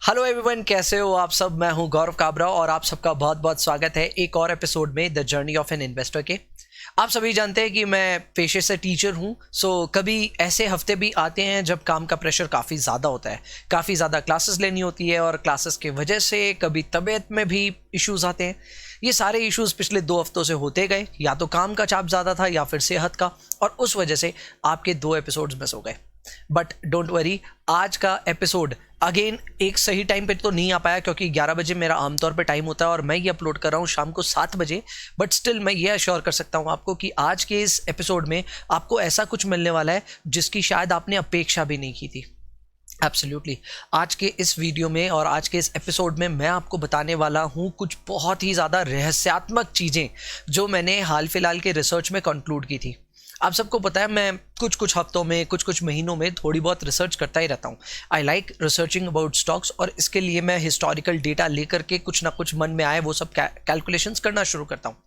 Hello everyone, कैसे हो आप सब। मैं हूं गौरव काबरा और आप सबका बहुत बहुत स्वागत है एक और एपिसोड में the journey of an investor के। आप सभी जानते हैं कि मैं पेशे से टीचर हूं। कभी ऐसे हफ्ते भी आते हैं जब काम का प्रेशर काफ़ी ज़्यादा होता है, काफ़ी ज़्यादा क्लासेस लेनी होती है और क्लासेस की वजह से कभी तबीयत में भी इश्यूज आते हैं। ये सारे इश्यूज पिछले 2 हफ्तों से होते गए, या तो काम का चाप ज़्यादा था या फिर सेहत का, और उस वजह से आपके 2 एपिसोड्स मिस हो गए। बट डोंट वरी, आज का एपिसोड अगेन एक सही टाइम पे तो नहीं आ पाया, क्योंकि 11 बजे मेरा आमतौर पे टाइम होता है और मैं ये अपलोड कर रहा हूँ शाम को 7 बजे। बट स्टिल मैं ये अश्योर कर सकता हूँ आपको कि आज के इस एपिसोड में आपको ऐसा कुछ मिलने वाला है जिसकी शायद आपने अपेक्षा भी नहीं की थी। एब्सोल्युटली। आज के इस वीडियो में और आज के इस एपिसोड में मैं आपको बताने वाला हूँ कुछ बहुत ही ज़्यादा रहस्यात्मक चीज़ें जो मैंने हाल फिलहाल के रिसर्च में कंक्लूड की थी। आप सबको पता है मैं कुछ हफ्तों में कुछ महीनों में थोड़ी बहुत रिसर्च करता ही रहता हूँ। I like researching about stocks, और इसके लिए मैं हिस्टोरिकल डेटा लेकर के कुछ ना कुछ मन में आए वो सब कैलकुलेशंस करना शुरू करता हूँ।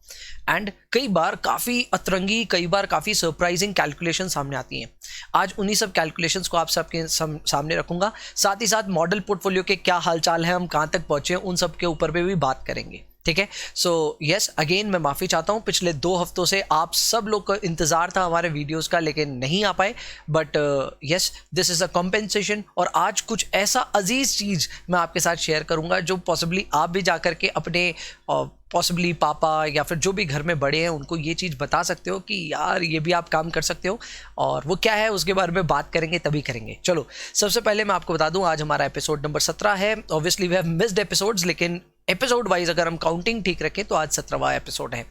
एंड कई बार काफ़ी अतरंगी, कई बार काफ़ी सरप्राइजिंग कैलकुलेशन सामने आती हैं। आज उन्हीं सब कैलकुलेशंस को आप सबके सामने रखूंगा। साथ ही साथ मॉडल पोर्टफोलियो के क्या हालचाल है, हम कहाँ तक पहुँचे, उन सब के ऊपर भी बात करेंगे। ठीक है। सो यस, अगेन मैं माफ़ी चाहता हूँ, पिछले 2 हफ्तों से आप सब लोग का इंतज़ार था हमारे वीडियोस का, लेकिन नहीं आ पाए। But yes, this is a compensation. और आज कुछ ऐसा अजीज़ चीज़ मैं आपके साथ शेयर करूँगा जो पॉसिबली आप भी जा कर के अपने पॉसिबली पापा या फिर जो भी घर में बड़े हैं उनको ये चीज़ बता सकते हो कि यार ये भी आप काम कर सकते हो। और वो क्या है उसके बारे में बात करेंगे, तभी करेंगे। चलो, सबसे पहले मैं आपको बता दूं, आज हमारा एपिसोड नंबर 17 है। Obviously we have missed episodes, लेकिन एपिसोड वाइज अगर हम काउंटिंग ठीक रखें तो आज 17वां एपिसोड है।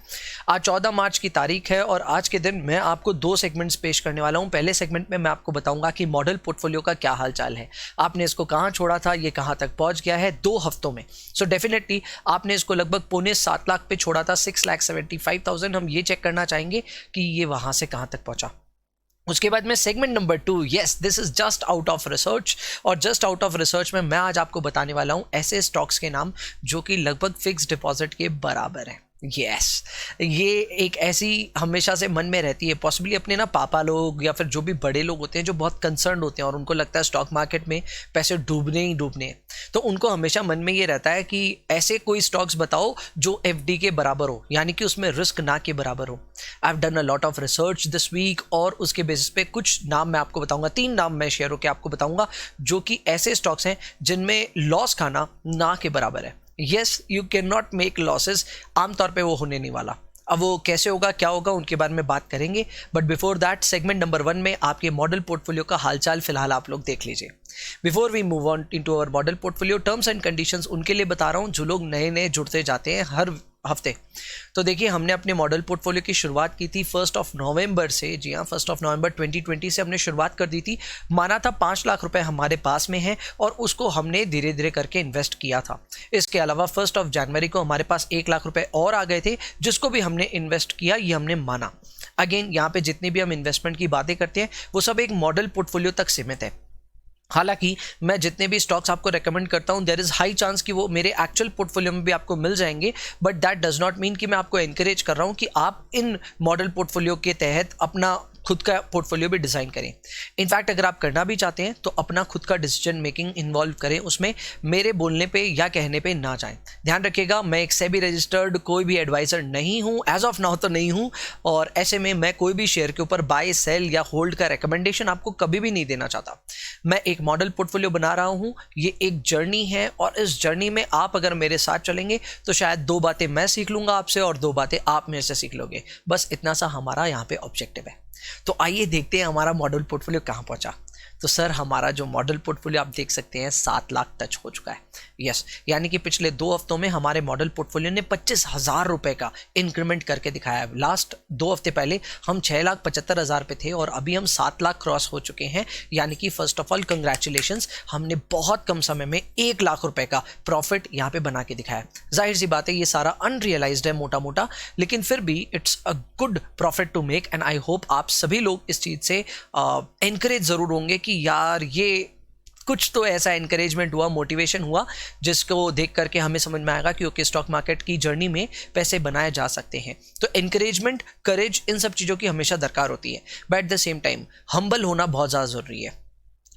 आज 14 मार्च की तारीख है और आज के दिन मैं आपको 2 सेगमेंट्स पेश करने वाला हूं। पहले सेगमेंट में मैं आपको बताऊंगा कि मॉडल पोर्टफोलियो का क्या हालचाल है, आपने इसको कहां छोड़ा था, ये कहां तक पहुंच गया है 2 हफ्तों में। सो डेफिनेटली आपने इसको लगभग 6.25 लाख पे छोड़ा था, 6,75,000। हम ये चेक करना चाहेंगे कि ये वहां से कहां तक पहुंचा। उसके बाद में segment number 2, yes this is just out of research. और जस्ट आउट ऑफ रिसर्च में मैं आज आपको बताने वाला हूं ऐसे स्टॉक्स के नाम जो कि लगभग फिक्स डिपॉजिट के बराबर हैं। यस, ये एक ऐसी हमेशा से मन में रहती है, पॉसिबली अपने ना पापा लोग या फिर जो भी बड़े लोग होते हैं जो बहुत कंसर्न होते हैं और उनको लगता है स्टॉक मार्केट में पैसे डूबने ही डूबने हैं, तो उनको हमेशा मन में ये रहता है कि ऐसे कोई स्टॉक्स बताओ जो एफडी के बराबर हो, यानी कि उसमें रिस्क ना के बराबर हो। I have done a lot of research this week और उसके बेसिस पे कुछ नाम मैं आपको बताऊंगा, 3 नाम मैं शेयर होकर आपको बताऊंगा जो कि ऐसे स्टॉक्स हैं जिनमें लॉस खाना ना के बराबर है। Yes, you can not make losses, आमतौर पे वो होने नहीं वाला। अब वो कैसे होगा, क्या होगा, उनके बारे में बात करेंगे। But before that, segment number 1 में आपके मॉडल पोर्टफोलियो का हालचाल फिलहाल आप लोग देख लीजिए। Before we move on into our model portfolio, terms and conditions उनके लिए बता रहा हूँ जो लोग नए नए जुड़ते जाते हैं हर हफ्ते। तो देखिए, हमने अपने मॉडल पोर्टफोलियो की शुरुआत की थी 1 नवंबर से। जी हाँ, 1 नवंबर 2020 से हमने शुरुआत कर दी थी। माना था 5 लाख रुपए हमारे पास में है और उसको हमने धीरे धीरे करके इन्वेस्ट किया था। इसके अलावा 1 जनवरी को हमारे पास 1 लाख रुपए और आ गए थे जिसको भी हमने इन्वेस्ट किया, ये हमने माना। अगेन, यहाँ पे जितनी भी हम इन्वेस्टमेंट की बातें करते हैं वो सब एक मॉडल पोर्टफोलियो तक सीमित है। हालांकि मैं जितने भी स्टॉक्स आपको रेकमेंड करता हूं, देयर इज हाई चांस कि वो मेरे एक्चुअल पोर्टफोलियो में भी आपको मिल जाएंगे। But that does not mean कि मैं आपको एनकरेज कर रहा हूं कि आप इन मॉडल पोर्टफोलियो के तहत अपना खुद का पोर्टफोलियो भी डिज़ाइन करें। इनफैक्ट अगर आप करना भी चाहते हैं तो अपना खुद का डिसीजन मेकिंग इन्वॉल्व करें उसमें, मेरे बोलने पे या कहने पे ना जाएं। ध्यान रखिएगा, मैं एक सेबी रजिस्टर्ड कोई भी एडवाइजर नहीं हूं, एज ऑफ नाउ तो नहीं हूं, और ऐसे में मैं कोई भी शेयर के ऊपर बाय, सेल या होल्ड का रिकमेंडेशन आपको कभी भी नहीं देना चाहता। मैं एक मॉडल पोर्टफोलियो बना रहा हूं, ये एक जर्नी है और इस जर्नी में आप अगर मेरे साथ चलेंगे तो शायद 2 बातें मैं सीख लूंगा आपसे और 2 बातें आप मेरे से सीख लोगे। बस इतना सा हमारा यहाँ पे ऑब्जेक्टिव है। तो आइए देखते हैं हमारा मॉडल पोर्टफोलियो कहाँ पहुंचा। तो सर, हमारा जो मॉडल पोर्टफोलियो आप देख सकते हैं 7 लाख टच हो चुका है। यस, यानी कि पिछले 2 हफ्तों में हमारे मॉडल पोर्टफोलियो ने 25,000 रुपए का इंक्रीमेंट करके दिखाया है। लास्ट 2 हफ्ते पहले हम 6,75,000 पे थे और अभी हम 7 लाख क्रॉस हो चुके हैं। यानी कि फर्स्ट ऑफ ऑल कंग्रेचुलेशंस, हमने बहुत कम समय में 1 लाख रुपए का प्रॉफिट यहाँ पे बना के दिखाया। जाहिर सी बात है ये सारा अनरियलाइज्ड है मोटा मोटा, लेकिन फिर भी it's a good profit to make and I hope आप सभी लोग इस चीज़ से एनकरेज ज़रूर होंगे कि यार ये कुछ तो ऐसा एनकरेजमेंट हुआ, मोटिवेशन हुआ, जिसको देख करके हमें समझ में आएगा कि ओके, स्टॉक मार्केट की जर्नी में पैसे बनाए जा सकते हैं। तो एनकरेजमेंट, करेज, इन सब चीज़ों की हमेशा दरकार होती है। But at the same time humble होना बहुत ज़्यादा ज़रूरी है।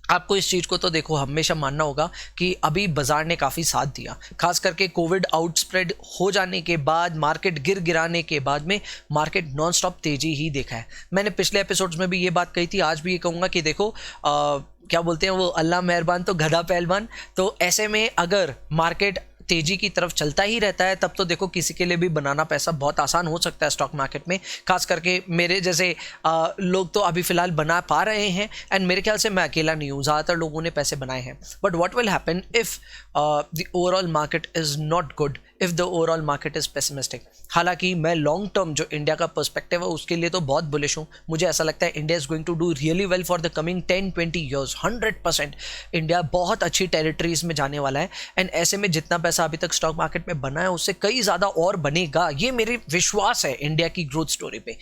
आपको इस चीज़ को तो देखो हमेशा मानना होगा कि अभी बाजार ने काफ़ी साथ दिया, खास करके कोविड आउटस्प्रेड हो जाने के बाद, मार्केट गिराने के बाद में मार्केट नॉन स्टॉप तेजी ही देखा है। मैंने पिछले एपिसोड्स में भी ये बात कही थी, आज भी ये कहूँगा कि देखो क्या बोलते हैं वो, अल्लाह मेहरबान तो गधा पहलवान। तो ऐसे में अगर मार्केट तेजी की तरफ चलता ही रहता है, तब तो देखो किसी के लिए भी बनाना पैसा बहुत आसान हो सकता है स्टॉक मार्केट में। खास करके मेरे जैसे लोग तो अभी फिलहाल बना पा रहे हैं, एंड मेरे ख्याल से मैं अकेला नहीं हूँ, ज़्यादातर लोगों ने पैसे बनाए हैं। But what will happen if the overall market is not good, if the overall market is pessimistic. हालांकि मैं लॉन्ग टर्म जो इंडिया का पर्सपेक्टिव है उसके लिए तो बहुत बुलिश हूँ। मुझे ऐसा लगता है India is going to do really well for the coming 10-20 years. 100% India बहुत अच्छी टेरिटरीज में जाने वाला है, एंड ऐसे में जितना पैसा अभी तक स्टॉक मार्केट में बना है उससे कई ज़्यादा और बनेगा, ये मेरी विश्वास है इंडिया की ग्रोथ स्टोरी पे।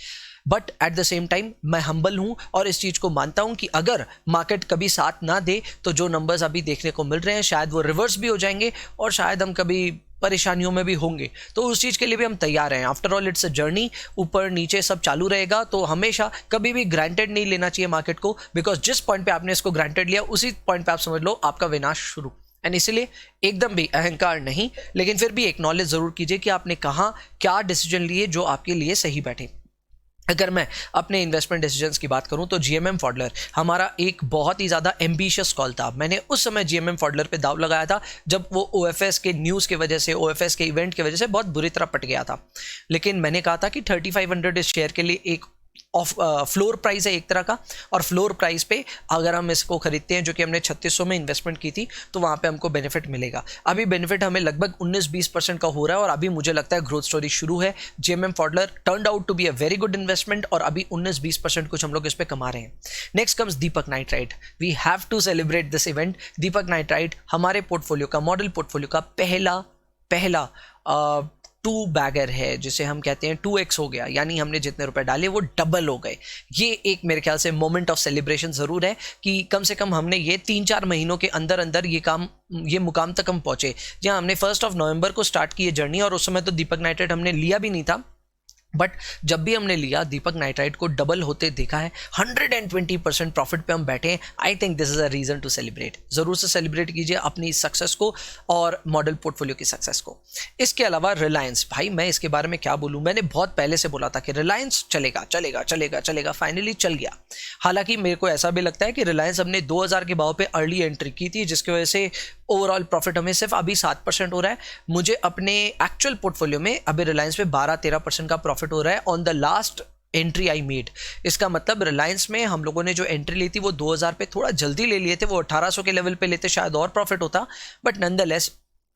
But at the same time मैं हम्बल हूँ और इस चीज़ को मानता हूँ कि अगर मार्केट कभी साथ ना दे तो जो नंबर्स अभी देखने को मिल रहे हैं शायद वो रिवर्स भी हो जाएंगे, और शायद हम कभी परेशानियों में भी होंगे। तो उस चीज़ के लिए भी हम तैयार हैं। After all it's a journey, ऊपर नीचे सब चालू रहेगा। तो हमेशा कभी भी ग्रांटेड नहीं लेना चाहिए मार्केट को, बिकॉज जिस पॉइंट पे आपने इसको ग्रांटेड लिया उसी पॉइंट पे आप समझ लो आपका विनाश शुरू। एंड इसलिए एकदम भी अहंकार नहीं, लेकिन फिर भी एक्नॉलेज ज़रूर कीजिए कि आपने कहाँ क्या डिसीजन लिए जो आपके लिए सही बैठे। अगर मैं अपने इन्वेस्टमेंट डिसीजंस की बात करूं तो जीएमएम फॉडलर हमारा एक बहुत ही ज़्यादा एम्बिशियस कॉल था। मैंने उस समय जीएमएम फॉडलर पे दाव लगाया था जब वो ओएफएस के न्यूज़ की वजह से, ओएफएस के इवेंट की वजह से बहुत बुरी तरह पट गया था। लेकिन मैंने कहा था कि 3500 इस शेयर के लिए एक फ्लोर प्राइस है एक तरह का, और फ्लोर प्राइस पे अगर हम इसको खरीदते हैं, जो कि हमने 3600 में इन्वेस्टमेंट की थी, तो वहाँ पे हमको बेनिफिट मिलेगा। अभी बेनिफिट हमें लगभग 19-20% का हो रहा है, और अभी मुझे लगता है ग्रोथ स्टोरी शुरू है। जीएमएम फॉडलर turned out to be a very good investment, और अभी 19-20% कुछ हम लोग इस पर कमा रहे हैं। Next comes Deepak Nitrite. We have to celebrate this event. Deepak Nitrite हमारे पोर्टफोलियो का, मॉडल पोर्टफोलियो का पहला 2 बैगर है, जिसे हम कहते हैं 2x हो गया, यानी हमने जितने रुपए डाले वो डबल हो गए। ये एक मेरे ख्याल से मोमेंट ऑफ सेलिब्रेशन ज़रूर है कि कम से कम हमने ये 3-4 महीनों के अंदर अंदर ये मुकाम तक हम पहुंचे, जहां हमने 1 नवंबर को स्टार्ट की ये जर्नी। और उस समय तो दीपक नाइट्राइट हमने लिया भी नहीं था, बट जब भी हमने लिया दीपक नाइट्राइट को डबल होते देखा है। 120% प्रॉफिट पे हम बैठे हैं। I think this is a reason to celebrate. जरूर से सेलिब्रेट कीजिए अपनी सक्सेस को और मॉडल पोर्टफोलियो की सक्सेस को। इसके अलावा रिलायंस, भाई मैं इसके बारे में क्या बोलूं, मैंने बहुत पहले से बोला था कि रिलायंस चलेगा चलेगा चलेगा चलेगा, फाइनली चल गया। हालांकि मेरे को ऐसा भी लगता है कि रिलायंस हमने 2000 के भाव पे अर्ली एंट्री की थी, जिसकी वजह से ओवरऑल प्रॉफिट हमें सिर्फ अभी 7% हो रहा है। मुझे अपने एक्चुअल पोर्टफोलियो में अभी रिलायंस पे 12-13% का प्रॉफिट हो रहा है on the last entry I made. इसका मतलब रिलायंस में हम लोगों ने जो एंट्री ली थी वो 2000 पे थोड़ा जल्दी ले लिए थे, वो 1800 के लेवल पे लेते शायद और प्रॉफिट होता, बट नॉनदलेस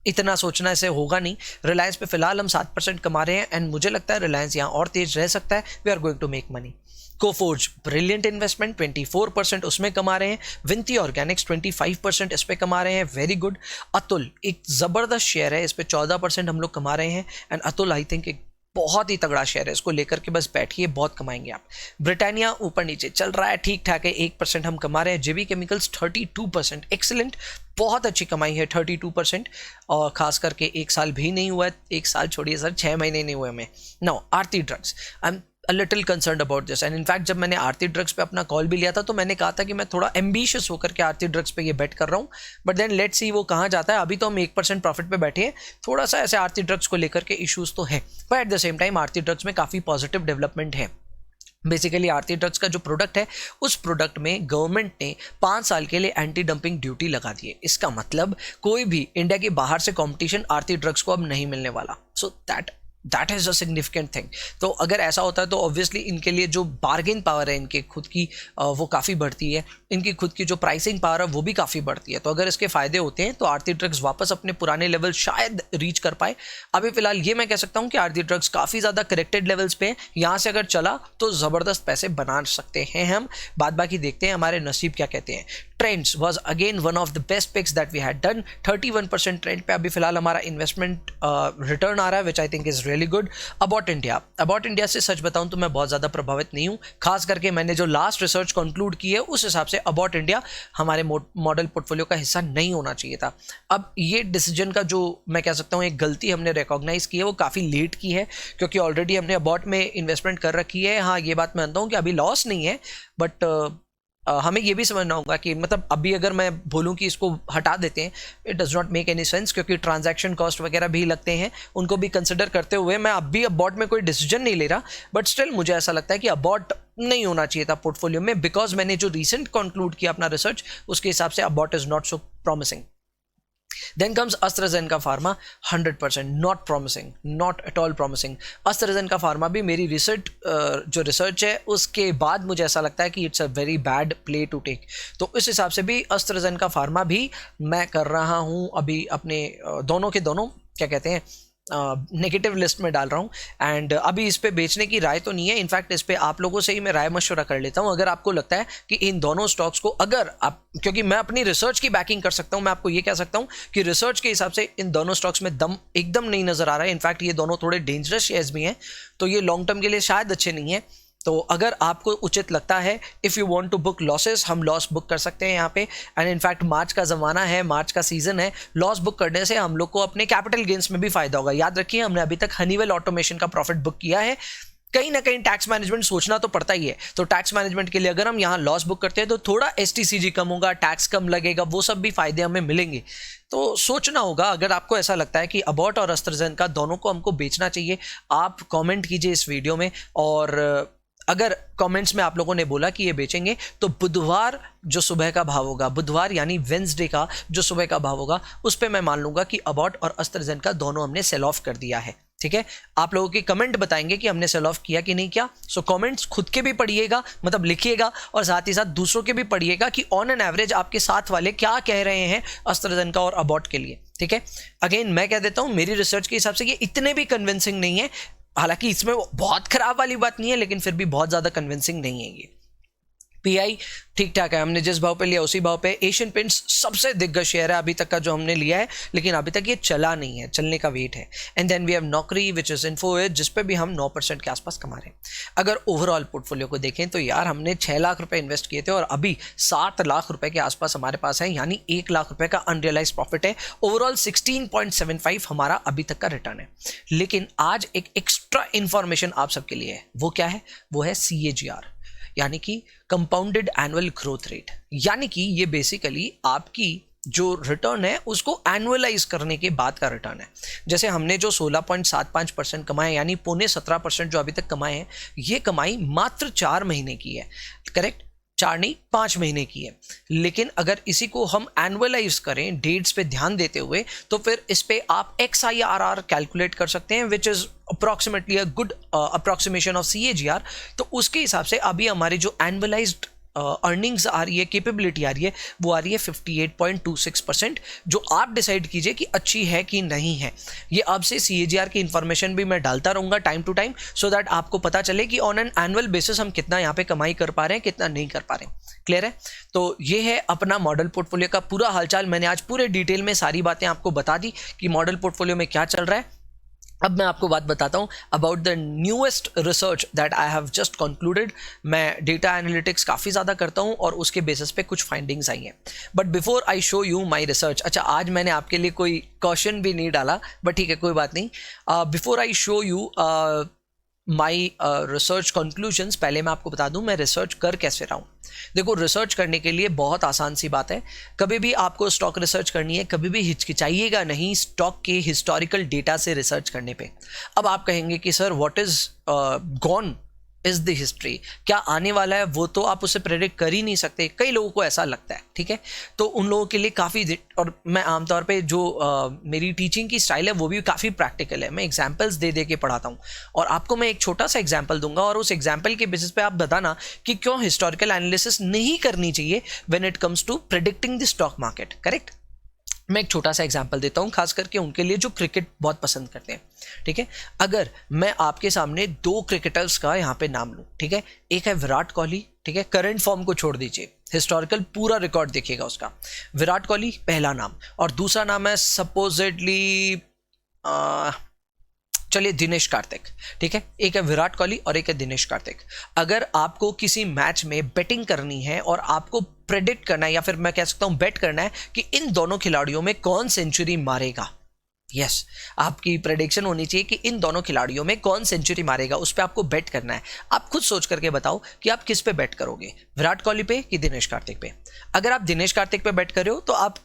इतना सोचना ऐसे होगा नहीं। रिलायंस पे फिलहाल हम 7% कमा रहे हैं, एंड मुझे लगता है रिलायंस यहाँ और तेज रह सकता है। We are going to make money. Coforge brilliant investment, 24% उसमें कमा रहे हैं। विनती ऑर्गेनिक्स 25% इस पे कमा रहे हैं, वेरी गुड। अतुल एक ज़बरदस्त शेयर है, इस पे 14% हम लोग कमा रहे हैं, एंड अतुल आई थिंक एक बहुत ही तगड़ा शेयर है, इसको लेकर के बस बैठिए, बहुत कमाएंगे आप। ब्रिटानिया ऊपर नीचे चल रहा है, ठीक ठाक है, 1% हम कमा रहे हैं। जेबी केमिकल्स 32%, एक्सीलेंट, बहुत अच्छी कमाई है 32%, और खास करके 1 साल भी नहीं हुआ है, 1 साल छोड़िए सर, 6 महीने नहीं हुए हमें। Now Aarti drugs, I am a little concern about this, and in fact जब मैंने आरती ड्रग्स पे अपना कॉल भी लिया था तो मैंने कहा था कि मैं थोड़ा एम्बिशियस होकर के आरती ड्रग्स पे ये बेट कर रहा हूँ, बट देन लेट्स सी वो कहाँ जाता है। अभी तो हम 1% प्रॉफिट पे बैठे हैं, थोड़ा सा ऐसे आरती ड्रग्स को लेकर के इशूज़ तो है, but at the same time Aarti drugs में काफ़ी पॉजिटिव डेवलपमेंट है। बेसिकली आरती ड्रग्स का जो प्रोडक्ट है, उस प्रोडक्ट में गवर्नमेंट ने 5 साल के लिए एंटी डंपिंग ड्यूटी लगा दी है। इसका मतलब कोई भी इंडिया के बाहर से कंपटीशन आरती ड्रग्स को अब नहीं मिलने वाला। So that is a significant thing. तो अगर ऐसा होता है तो ऑब्वियसली इनके लिए जो बार्गेन पावर है इनके खुद की, वो काफ़ी बढ़ती है, इनकी खुद की जो प्राइसिंग पावर है वो भी काफ़ी बढ़ती है। तो अगर इसके फ़ायदे होते हैं तो आरती ड्रग्स वापस अपने पुराने लेवल शायद रीच कर पाए। अभी फिलहाल ये मैं कह सकता हूँ कि आरती ड्रग्स काफ़ी ज़्यादा करेक्टेड लेवल्स पे है, यहाँ से अगर चला तो ज़बरदस्त पैसे बना सकते हैं हम। बाद बाकी देखते हैं हमारे नसीब क्या कहते हैं। Trends was again one of the best picks that we had done. 31% trend पे अभी फिलहाल हमारा इन्वेस्टमेंट रिटर्न आ रहा है, which I think is really good. About India से सच बताऊं तो मैं बहुत ज़्यादा प्रभावित नहीं हूँ, खास करके मैंने जो लास्ट रिसर्च कंक्लूड की है उस हिसाब से अबाउट इंडिया हमारे मॉडल पोर्टफोलियो का हिस्सा नहीं होना चाहिए था। अब ये डिसीजन का जो मैं कह सकता हूँ एक गलती हमने रिकॉग्नाइज की है, वो काफ़ी लेट की है, क्योंकि ऑलरेडी हमने अबाउट में इन्वेस्टमेंट कर रखी है। हाँ, ये बात मैं मानता हूँ कि अभी लॉस नहीं है, बट हमें ये भी समझना होगा कि मतलब अभी अगर मैं बोलूं कि इसको हटा देते हैं, it does not make any sense, क्योंकि ट्रांजैक्शन कॉस्ट वगैरह भी लगते हैं, उनको भी कंसिडर करते हुए मैं अब भी अबॉट में कोई डिसीजन नहीं ले रहा। बट स्टिल मुझे ऐसा लगता है कि अबॉट नहीं होना चाहिए था पोर्टफोलियो में, बिकॉज मैंने जो रिसेंट कंक्लूड किया अपना रिसर्च, उसके हिसाब से Abbott is not so promising. Then comes AstraZeneca Pharma, 100% not promising, not at all promising. AstraZeneca Pharma भी मेरी जो रिसर्च है उसके बाद मुझे ऐसा लगता है कि it's a very bad play to take. तो इस हिसाब से भी AstraZeneca Pharma भी मैं कर रहा हूँ अभी अपने दोनों के दोनों क्या कहते हैं नेगेटिव लिस्ट में डाल रहा हूँ। एंड अभी इस पे बेचने की राय तो नहीं है, इनफैक्ट इस पे आप लोगों से ही मैं राय मशवरा कर लेता हूँ। अगर आपको लगता है कि इन दोनों स्टॉक्स को अगर आप, क्योंकि मैं अपनी रिसर्च की बैकिंग कर सकता हूँ, मैं आपको ये कह सकता हूँ कि रिसर्च के हिसाब से इन दोनों स्टॉक्स में दम एकदम नहीं नजर आ रहा है। इनफैक्ट ये दोनों थोड़े डेंजरस शेयर्स भी हैं, तो ये लॉन्ग टर्म के लिए शायद अच्छे नहीं है। तो अगर आपको उचित लगता है, if you want to book losses, हम लॉस बुक कर सकते हैं यहाँ पे। एंड इनफैक्ट मार्च का ज़माना है, मार्च का सीजन है, लॉस बुक करने से हम लोग को अपने कैपिटल गेन्स में भी फायदा होगा। याद रखिए हमने अभी तक हनीवेल ऑटोमेशन का प्रॉफिट बुक किया है। कहीं ना कहीं टैक्स मैनेजमेंट सोचना तो पड़ता ही है, तो टैक्स मैनेजमेंट के लिए अगर हम यहाँ लॉस बुक करते हैं तो थोड़ा STCG कम होगा, टैक्स कम लगेगा, वो सब भी फायदे हमें मिलेंगे। तो सोचना होगा। अगर आपको ऐसा लगता है कि अबॉट और AstraZeneca दोनों को हमको बेचना चाहिए, आप कमेंट कीजिए इस वीडियो में। और अगर कमेंट्स में आप लोगों ने बोला कि ये बेचेंगे, तो बुधवार जो सुबह का भाव होगा, बुधवार यानी वेंसडे का जो सुबह का भाव होगा, उस पर मैं मान लूंगा कि अबॉट और AstraZeneca दोनों हमने सेल ऑफ कर दिया है। ठीक है, आप लोगों के कमेंट बताएंगे कि हमने सेल ऑफ किया कि नहीं किया। सो कमेंट्स खुद के भी पढ़िएगा, मतलब लिखिएगा, और साथ ही साथ दूसरों के भी पढ़िएगा कि ऑन एन एवरेज आपके साथ वाले क्या कह रहे हैं AstraZeneca और अबॉट के लिए। ठीक है, अगेन मैं कह देता हूं मेरी रिसर्च के हिसाब से ये इतने भी कन्विंसिंग नहीं है। हालांकि इसमें बहुत खराब वाली बात नहीं है, लेकिन फिर भी बहुत ज्यादा कन्विंसिंग नहीं है ये। PI ठीक ठाक है, हमने जिस भाव पे लिया उसी भाव पे। एशियन पेंट्स सबसे दिग्गज शेयर है अभी तक का जो हमने लिया है, लेकिन अभी तक ये चला नहीं है, चलने का वेट है। एंड देन वी हैव नौकरी विच इज इन्फो एज, जिस पे भी हम 9% के आसपास कमा रहे हैं। अगर ओवरऑल पोर्टफोलियो को देखें तो यार हमने 6 लाख रुपए इन्वेस्ट किए थे और अभी 7 लाख रुपए के आसपास हमारे पास है, यानी 1 लाख रुपए का अनरियलाइज प्रॉफिट है। ओवरऑल 16.75 हमारा अभी तक का रिटर्न है। लेकिन आज एक एक्स्ट्रा इंफॉर्मेशन आप सबके लिए है, वो क्या है? वो है CAGR, यानी कि कंपाउंडेड एनुअल ग्रोथ रेट। यानी कि ये बेसिकली आपकी जो रिटर्न है उसको एनुअलाइज करने के बाद का रिटर्न है। जैसे हमने जो 16.75% कमाए, यानी 17.5% जो अभी तक कमाए हैं, ये कमाई मात्र 4 महीने की है। करेक्ट, 4 नहीं 5 महीने की है। लेकिन अगर इसी को हम एनुअलाइज करें डेट्स पे ध्यान देते हुए, तो फिर इस पे आप XIRR कैलकुलेट कर सकते हैं, which is approximately a good approximation of CAGR। तो उसके हिसाब से अभी हमारी जो एनुअलाइज्ड अर्निंग्स आ रही है, कैपेबिलिटी आ रही है, वो आ रही है 58.26%, जो आप डिसाइड कीजिए कि अच्छी है कि नहीं है। ये अब से CAGR की इंफॉर्मेशन भी मैं डालता रहूँगा time to time, so that आपको पता चले कि ऑन एन एनुअल बेसिस हम कितना यहाँ पे कमाई कर पा रहे हैं, कितना नहीं कर पा रहे हैं। क्लियर है? तो ये है अपना मॉडल पोर्टफोलियो का पूरा हालचाल। मैंने आज पूरे डिटेल में सारी बातें आपको बता दी कि मॉडल पोर्टफोलियो में क्या चल रहा है। अब मैं आपको बात बताता हूँ about the newest research that I have just concluded. मैं डेटा एनालिटिक्स काफ़ी ज़्यादा करता हूँ और उसके बेसिस पे कुछ फाइंडिंग्स आई हैं। But before I show you my research, अच्छा आज मैंने आपके लिए कोई क्वेश्चन भी नहीं डाला, बट ठीक है कोई बात नहीं। Before I show you my research conclusions, पहले मैं आपको बता दूं मैं रिसर्च कर कैसे रहा हूँ। देखो, रिसर्च करने के लिए बहुत आसान सी बात है। कभी भी आपको स्टॉक रिसर्च करनी है, कभी भी हिचकिचाइएगा नहीं स्टॉक के हिस्टोरिकल डेटा से रिसर्च करने पे। अब आप कहेंगे कि sir what is gone is the history, क्या आने वाला है वो तो आप उसे प्रेडिक्ट कर ही नहीं सकते। कई लोगों को ऐसा लगता है, ठीक है, तो उन लोगों के लिए काफ़ी, और मैं आमतौर पे जो मेरी टीचिंग की स्टाइल है वो भी काफ़ी प्रैक्टिकल है। मैं एग्जांपल्स दे दे के पढ़ाता हूँ और आपको मैं एक छोटा सा एग्जांपल दूंगा और उस एग्जांपल के बेसिस पे आप बताना कि क्यों हिस्टोरिकल एनालिसिस नहीं करनी चाहिए when it comes to predicting the stock market. Correct, मैं एक छोटा सा एग्जांपल देता हूं, खास करके उनके लिए जो क्रिकेट बहुत पसंद करते हैं। ठीक है, अगर मैं आपके सामने 2 क्रिकेटर्स का यहाँ पे नाम लूं, ठीक है, एक है विराट कोहली, ठीक है, करंट फॉर्म को छोड़ दीजिए, हिस्टोरिकल पूरा रिकॉर्ड देखिएगा उसका। विराट कोहली पहला नाम, और दूसरा नाम है सपोजिटली चलिए दिनेश कार्तिक। ठीक है, एक है विराट कोहली और एक है दिनेश कार्तिक। अगर आपको किसी मैच में बेटिंग करनी है और आपको प्रेडिक्ट करना है, या फिर मैं कह सकता हूं बेट करना है कि इन दोनों खिलाड़ियों में कौन सेंचुरी मारेगा, यस आपकी प्रेडिक्शन होनी चाहिए कि इन दोनों खिलाड़ियों में कौन सेंचुरी मारेगा, उस पर आपको बेट करना है। आप खुद सोच करके बताओ कि आप किस पे बेट करोगे, विराट कोहली पे कि दिनेश कार्तिक पे। अगर आप दिनेश कार्तिक पे बेट कर रहे हो तो आप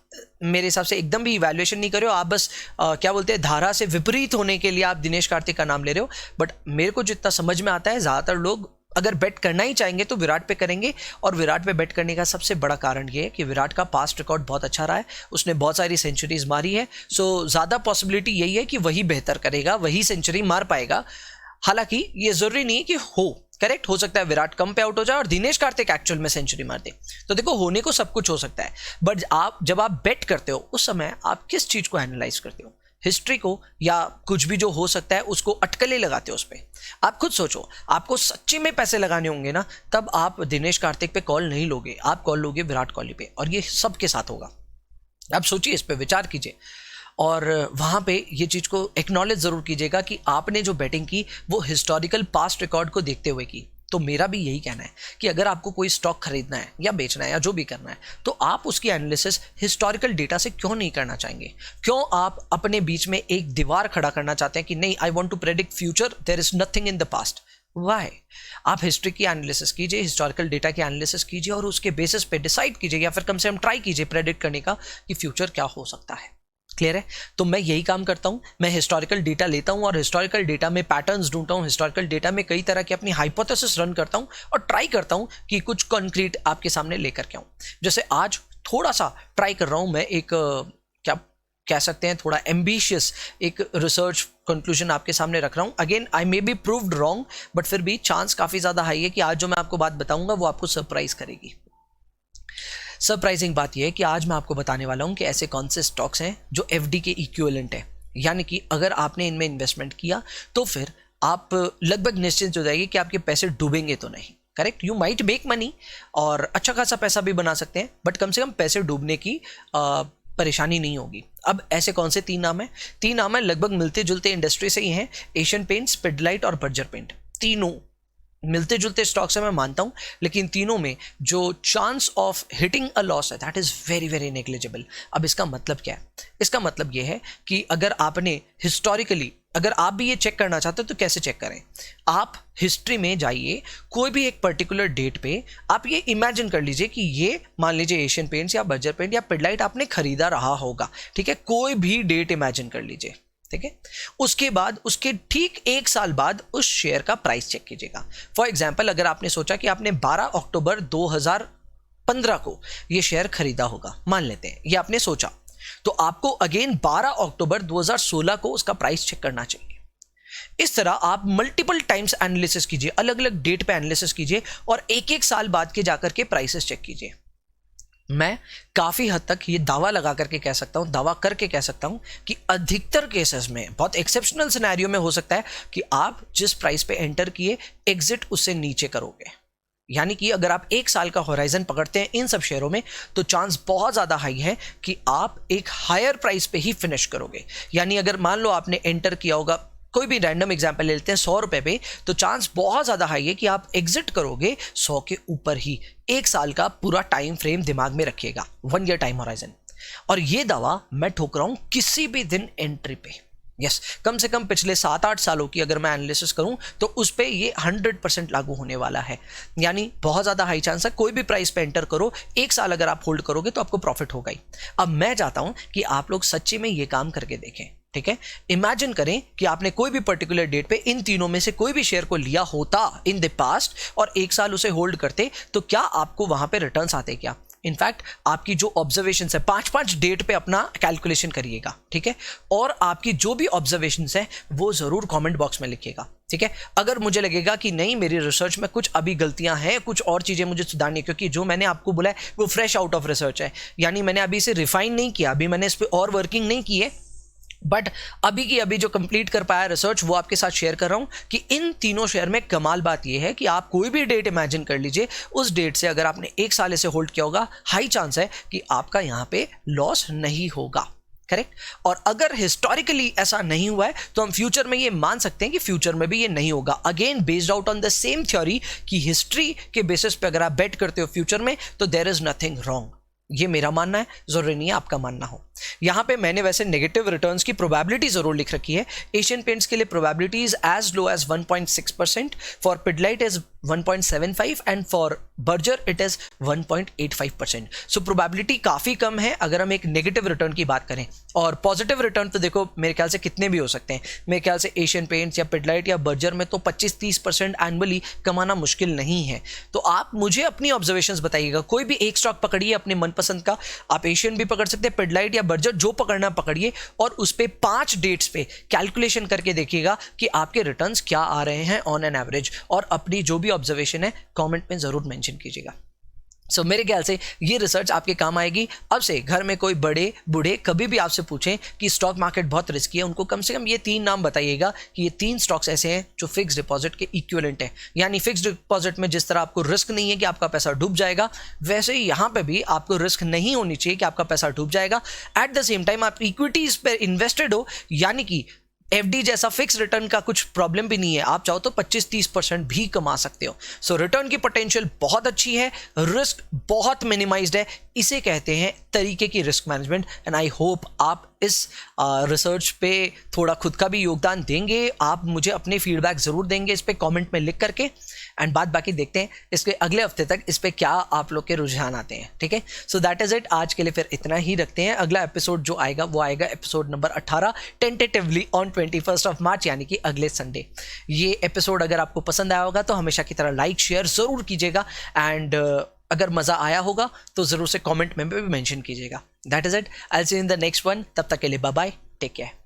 मेरे हिसाब से एकदम भी इवैल्यूएशन नहीं कर रहे हो, आप बस क्या बोलते हैं धारा से विपरीत होने के लिए आप दिनेश कार्तिक का नाम ले रहे हो। बट मेरे को जितना समझ में आता है ज़्यादातर लोग अगर बेट करना ही चाहेंगे तो विराट पे करेंगे। और विराट पे बेट करने का सबसे बड़ा कारण ये है कि विराट का पास्ट रिकॉर्ड बहुत अच्छा रहा है, उसने बहुत सारी सेंचुरीज मारी है। सो ज़्यादा पॉसिबिलिटी यही है कि वही बेहतर करेगा, वही सेंचुरी मार पाएगा। हालांकि ये ज़रूरी नहीं है कि हो, करेक्ट हो सकता है विराट कम पे आउट हो जाए और दिनेश कार्तिक एक्चुअल में सेंचुरी मार दे। तो देखो होने को सब कुछ हो सकता है, बट जब आप बेट करते हो उस समय आप किस चीज़ को एनालाइज करते हो, हिस्ट्री को या कुछ भी जो हो सकता है उसको अटकले लगाते हो उस पर। आप खुद सोचो, आपको सच्ची में पैसे लगाने होंगे ना, तब आप दिनेश कार्तिक पे कॉल नहीं लोगे, आप कॉल लोगे विराट कोहली पे, और ये सबके साथ होगा। आप सोचिए, इस पे विचार कीजिए और वहाँ पे ये चीज़ को एक्नॉलेज ज़रूर कीजिएगा कि आपने जो बैटिंग की वो हिस्टोरिकल पास्ट रिकॉर्ड को देखते हुए की। तो मेरा भी यही कहना है कि अगर आपको कोई स्टॉक खरीदना है या बेचना है या जो भी करना है, तो आप उसकी एनालिसिस हिस्टोरिकल डेटा से क्यों नहीं करना चाहेंगे? क्यों आप अपने बीच में एक दीवार खड़ा करना चाहते हैं कि नहीं, I want to predict future, there is nothing in the past? Why? आप हिस्ट्री की एनालिसिस कीजिए, हिस्टोरिकल डेटा की एनालिसिस कीजिए और उसके बेसिस पे डिसाइड कीजिए या फिर कम से कम ट्राई कीजिए प्रेडिक्ट करने का कि फ्यूचर क्या हो सकता है। क्लियर है? तो मैं यही काम करता हूं, मैं हिस्टोरिकल डेटा लेता हूं और हिस्टोरिकल डेटा में पैटर्न्स ढूंढता हूं, हिस्टोरिकल डेटा में कई तरह की अपनी हाइपोथेसिस रन करता हूं और ट्राई करता हूं कि कुछ कॉन्क्रीट आपके सामने लेकर के आऊं। जैसे आज थोड़ा सा ट्राई कर रहा हूं मैं, एक क्या कह सकते हैं थोड़ा एम्बिशियस एक रिसर्च कंक्लूजन आपके सामने रख रहा हूं। Again I may be proved wrong, but फिर भी चांस काफ़ी ज़्यादा हाई है कि आज जो मैं आपको बात बताऊंगा वो आपको सरप्राइज करेगी। सरप्राइजिंग बात यह है कि आज मैं आपको बताने वाला हूं कि ऐसे कौन से स्टॉक्स हैं जो एफडी के इक्विवेलेंट है, यानी कि अगर आपने इनमें इन्वेस्टमेंट किया तो फिर आप लगभग निश्चित हो जाएगी कि आपके पैसे डूबेंगे तो नहीं। Correct, you might make money और अच्छा खासा पैसा भी बना सकते हैं, बट कम से कम पैसे डूबने की परेशानी नहीं होगी। अब ऐसे कौन से तीन नाम हैं? तीन नाम है लगभग मिलते जुलते इंडस्ट्री से ही हैं, एशियन पेंट्स, पिडिलाइट और बर्जर पेंट। तीनों मिलते जुलते स्टॉक्स है मैं मानता हूं, लेकिन तीनों में जो chance of hitting a loss है that is very very negligible. अब इसका मतलब क्या है? इसका मतलब यह है कि अगर आपने हिस्टोरिकली, अगर आप भी ये चेक करना चाहते हो तो कैसे चेक करें? आप हिस्ट्री में जाइए, कोई भी एक पर्टिकुलर डेट पे आप ये इमेजिन कर लीजिए कि ये मान लीजिए एशियन पेंट्स या बर्जर पेंट या पिडिलाइट आपने खरीदा रहा होगा, ठीक है? कोई भी डेट इमेजिन कर लीजिए, ठीक है? उसके बाद उसके ठीक एक साल बाद उस शेयर का प्राइस चेक कीजिएगा। फॉर एग्जांपल, अगर आपने सोचा कि आपने 12 अक्टूबर 2015 को ये शेयर खरीदा होगा, मान लेते हैं ये आपने सोचा, तो आपको अगेन 12 अक्टूबर 2016 को उसका प्राइस चेक करना चाहिए। इस तरह आप मल्टीपल टाइम्स एनालिसिस कीजिए, अलग अलग डेट पे एनालिसिस कीजिए और एक एक साल बाद के जाकर के प्राइसेस चेक कीजिए। मैं काफ़ी हद तक ये दावा लगा करके कह सकता हूँ, दावा करके कह सकता हूँ कि अधिकतर केसेस में, बहुत एक्सेप्शनल सिनेरियो में हो सकता है कि आप जिस प्राइस पे एंटर किए एग्जिट उससे नीचे करोगे। यानी कि अगर आप एक साल का होराइजन पकड़ते हैं इन सब शेयरों में तो चांस बहुत ज़्यादा हाई है कि आप एक हायर प्राइस पे ही फिनिश करोगे। यानी अगर मान लो आपने एंटर किया होगा, कोई भी रैंडम एग्जाम्पल ले लेते हैं 100 रुपए पे, तो चांस बहुत ज़्यादा हाई है कि आप एग्जिट करोगे 100 के ऊपर ही। एक साल का पूरा टाइम फ्रेम दिमाग में रखिएगा, 1 ईयर टाइम होराइजन। और ये दावा मैं ठोक रहा हूँ किसी भी दिन एंट्री पे। यस, कम से कम पिछले 7-8 सालों की अगर मैं एनालिसिस करूं तो उस पर ये 100% लागू होने वाला है। यानी बहुत ज़्यादा हाई चांस है, कोई भी प्राइस पे एंटर करो, एक साल अगर आप होल्ड करोगे तो आपको प्रॉफिट होगा ही। अब मैं चाहता हूं कि आप लोग सच्ची में ये काम करके देखें, ठीक है? इमेजिन करें कि आपने कोई भी पर्टिकुलर डेट पे इन तीनों में से कोई भी शेयर को लिया होता इन द पास्ट और एक साल उसे होल्ड करते, तो क्या आपको वहां पे रिटर्न्स आते? क्या इनफैक्ट आपकी जो ऑब्जर्वेशन है 5-5 डेट पे अपना कैलकुलेशन करिएगा, ठीक है? और आपकी जो भी ऑब्जर्वेशन है वो जरूर कमेंट बॉक्स में लिखिएगा, ठीक है? अगर मुझे लगेगा कि नहीं मेरी रिसर्च में कुछ अभी गलतियां हैं, कुछ और चीजें मुझे सुधारनी, क्योंकि जो मैंने आपको बोला है वो फ्रेश आउट ऑफ रिसर्च है, यानी मैंने अभी इसे रिफाइन नहीं किया, अभी मैंने इस पर और वर्किंग नहीं की है, बट अभी की अभी जो कंप्लीट कर पाया रिसर्च वो आपके साथ शेयर कर रहा हूं कि इन तीनों शेयर में कमाल बात यह है कि आप कोई भी डेट इमेजिन कर लीजिए, उस डेट से अगर आपने एक साल से होल्ड किया होगा, हाई चांस है कि आपका यहां पे लॉस नहीं होगा। करेक्ट? और अगर हिस्टोरिकली ऐसा नहीं हुआ है तो हम फ्यूचर में ये मान सकते हैं कि फ्यूचर में भी ये नहीं होगा। Again based out on the same theory कि हिस्ट्री के बेसिस पे अगर आप बेट करते हो फ्यूचर में तो देयर इज नथिंग रॉन्ग। ये मेरा मानना है, जरूरी नहीं है आपका मानना हो। यहाँ पे मैंने वैसे नेगेटिव रिटर्न्स की प्रोबेबिलिटी जरूर लिख रखी है। एशियन पेंट्स के लिए probability is as low as 1.6%, for Pidilite is 1.75 and for Berger it is 1.85%। So probability काफी कम है अगर हम एक नेगेटिव रिटर्न की बात करें। और पॉजिटिव रिटर्न तो देखो मेरे ख्याल से कितने भी हो सकते हैं। मेरे ख्याल से एशियन पेंट्स या पिडलाइट या बर्जर में तो 25-30% एनुअली कमाना मुश्किल नहीं है। तो आप मुझे अपनी ऑब्जर्वेशंस बताइएगा, कोई भी एक स्टॉक पकड़िए अपने मनपसंद का, आप एशियन भी पकड़ सकते हैं, पिडलाइट या बर्जर, जो पकड़ना पकड़िए, और उस पे 5 डेट्स पे कैलकुलेशन करके देखिएगा कि आपके रिटर्न्स क्या आ रहे हैं ऑन एन एवरेज, और अपनी जो भी ऑब्जर्वेशन है कमेंट में जरूर मेंशन कीजिएगा। सो मेरे ख्याल से ये रिसर्च आपके काम आएगी। अब से घर में कोई बड़े बूढ़े कभी भी आपसे पूछें कि स्टॉक मार्केट बहुत रिस्की है, उनको कम से कम ये 3 नाम बताइएगा कि ये 3 स्टॉक्स ऐसे हैं जो फिक्स डिपॉजिट के इक्विवेलेंट है। यानी फिक्स डिपॉजिट में जिस तरह आपको रिस्क नहीं है कि आपका पैसा डूब जाएगा, वैसे ही यहाँ पे भी आपको रिस्क नहीं होनी चाहिए कि आपका पैसा डूब जाएगा। एट द सेम टाइम आप इक्विटीज पर इन्वेस्टेड हो, यानी कि एफडी जैसा फिक्स रिटर्न का कुछ प्रॉब्लम भी नहीं है, आप चाहो तो 25-30% भी कमा सकते हो। सो रिटर्न की पोटेंशियल बहुत अच्छी है, रिस्क बहुत मिनिमाइज्ड है, इसे कहते हैं तरीके की risk management. And I hope आप इस रिसर्च पे थोड़ा खुद का भी योगदान देंगे, आप मुझे अपने फीडबैक ज़रूर देंगे इस पे कमेंट में लिख करके। एंड बात बाकी देखते हैं इसके अगले हफ्ते तक इस पे क्या आप लोग के रुझान आते हैं, ठीक है। सो दैट इज़ इट, आज के लिए फिर इतना ही रखते हैं। अगला एपिसोड जो आएगा वो आएगा एपिसोड नंबर 18 टेंटेटिवली ऑन 21 मार्च, यानी कि अगले संडे। ये एपिसोड अगर आपको पसंद आया होगा तो हमेशा की तरह लाइक शेयर ज़रूर कीजिएगा, एंड अगर मज़ा आया होगा तो ज़रूर से कमेंट में भी मेंशन कीजिएगा। That is it, I will see you in the next one. तब तक के लिए बाय बाय, टेक केयर।